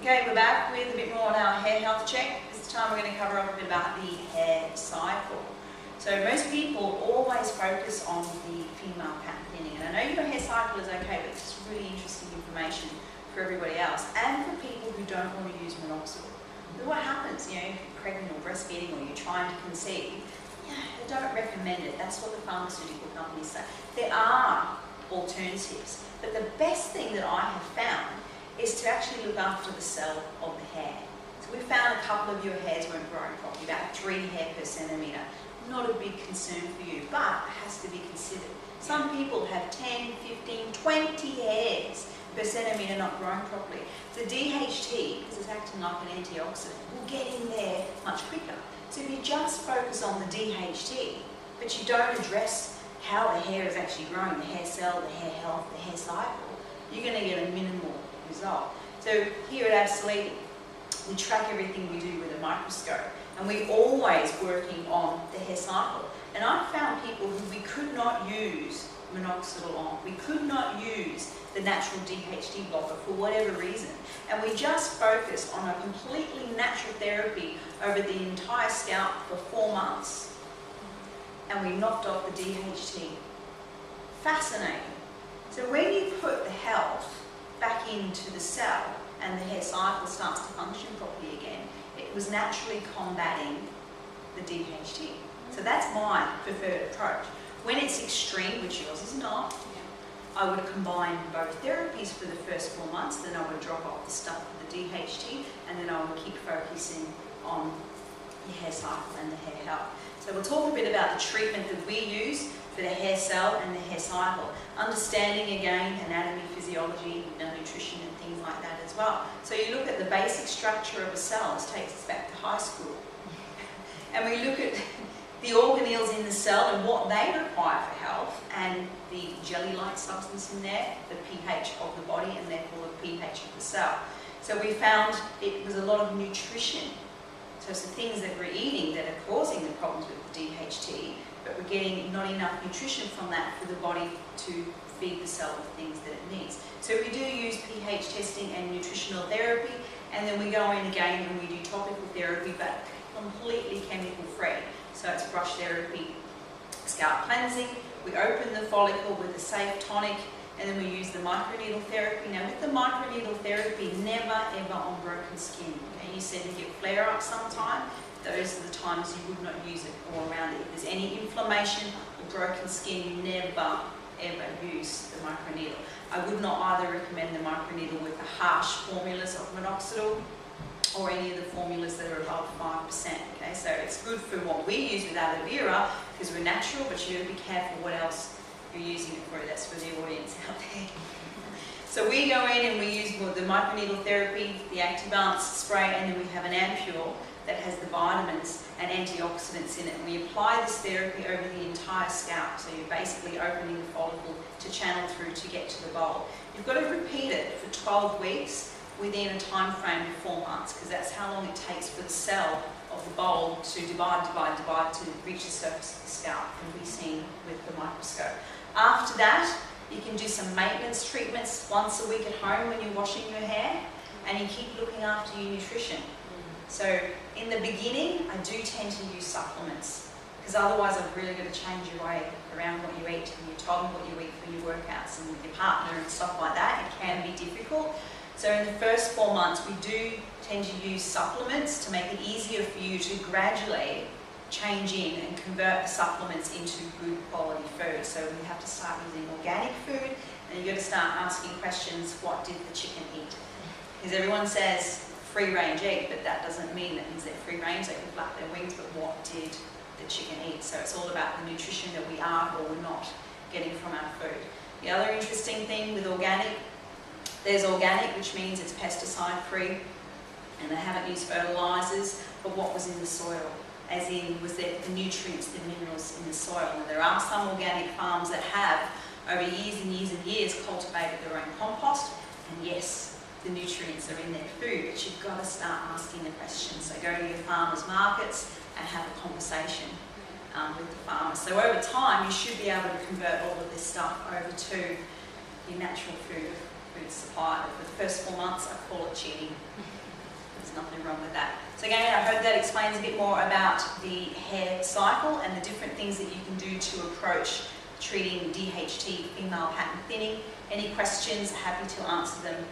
Okay, we're back with a bit more on our hair health check. This time we're going to cover off a bit about the hair cycle. So most people always focus on the female pattern thinning, and I know your hair cycle is okay, but it's really interesting information for everybody else and for people who don't want to use minoxidil. But what happens, if you're pregnant or breastfeeding or you're trying to conceive, they don't recommend it. That's what the pharmaceutical companies say. There are alternatives, but the best thing that I have found is to actually look after the cell of the hair. So we found a couple of your hairs weren't growing properly, about 3 hair per centimetre. Not a big concern for you, but it has to be considered. Some people have 10, 15, 20 hairs per centimetre not growing properly. The DHT, because it's acting like an antioxidant, will get in there much quicker. So if you just focus on the DHT, but you don't address how the hair is actually growing, the hair cell, the hair health, the hair cycle, you're going to get a minimal result. So here at Absolique, we track everything we do with a microscope, and we're always working on the hair cycle. And I found people who we could not use minoxidil on, we could not use the natural DHT blocker for whatever reason, and we just focused on a completely natural therapy over the entire scalp for 4 months, and we knocked off the DHT. Fascinating. So when you put the health back into the cell and the hair cycle starts to function properly again, it was naturally combating the DHT. So that's my preferred approach. When it's extreme, which yours is not, I would combine both therapies for the first 4 months, then I would drop off the stuff with the DHT, and then I would keep focusing on the hair cycle and the hair health. So we'll talk a bit about the treatment that we use for the hair cell and the hair cycle. Understanding again anatomy, physiology, nutrition and things like that as well. So you look at the basic structure of a cell. This takes us back to high school. And we look at the organelles in the cell and what they require for health, and the jelly-like substance in there, the pH of the body, and therefore the pH of the cell. So we found it was a lot of nutrition. So it's the things that we're eating that are causing the problems with the DHT, but we're getting not enough nutrition from that for the body to feed the cell with things that it needs. So we do use pH testing and nutritional therapy, and then we go in again and we do topical therapy, but completely chemical free. So it's brush therapy, scalp cleansing, we open the follicle with a safe tonic, and then we use the microneedle therapy. Now with the microneedle therapy, never ever on broken skin. And you said you get flare-ups sometime, those are the times you would not use it or around it. If there's any inflammation or broken skin, you never ever use the microneedle. I would not either recommend the microneedle with the harsh formulas of minoxidil or any of the formulas that are above 5%. Okay, so it's good for what we use with aloe vera because we're natural, but you got to be careful what else you're using it for. That's for the audience out there. So we go in and we use the microneedle therapy, the anti-balance spray, and then we have an ampule that has the vitamins and antioxidants in it. And we apply this therapy over the entire scalp. So you're basically opening the follicle to channel through to get to the bowl. You've got to repeat it for 12 weeks within a time frame of 4 months, because that's how long it takes for the cell of the bowl to divide to reach the surface of the scalp and be seen with the microscope. After that, you can do some maintenance treatments once a week at home when you're washing your hair, and you keep looking after your nutrition. So in the beginning, I do tend to use supplements, because otherwise I've really got to change your way around what you eat, and you're told what you eat for your workouts and with your partner and stuff like that. It can be difficult. So in the first 4 months, we do tend to use supplements to make it easier for you to gradually change in and convert the supplements into good quality food. So we have to start using organic food, and you've got to start asking questions, what did the chicken eat? Because everyone says free range egg, but that doesn't mean that means they're free range, they can flap their wings, but what did the chicken eat? So it's all about the nutrition that we are or we're not getting from our food. The other interesting thing with organic, there's organic, which means it's pesticide free, and they haven't used fertilizers, but what was in the soil, as in was there the nutrients, the minerals in the soil. And there are some organic farms that have over years and years and years cultivated their own compost, and yes, the nutrients are in their food, but you've got to start asking the questions. So go to your farmers markets and have a conversation with the farmers. So over time, you should be able to convert all of this stuff over to your natural food food supply. But for the first 4 months, I call it cheating. There's nothing wrong with that. So again, I hope that explains a bit more about the hair cycle and the different things that you can do to approach treating DHT, female pattern thinning. Any questions, happy to answer them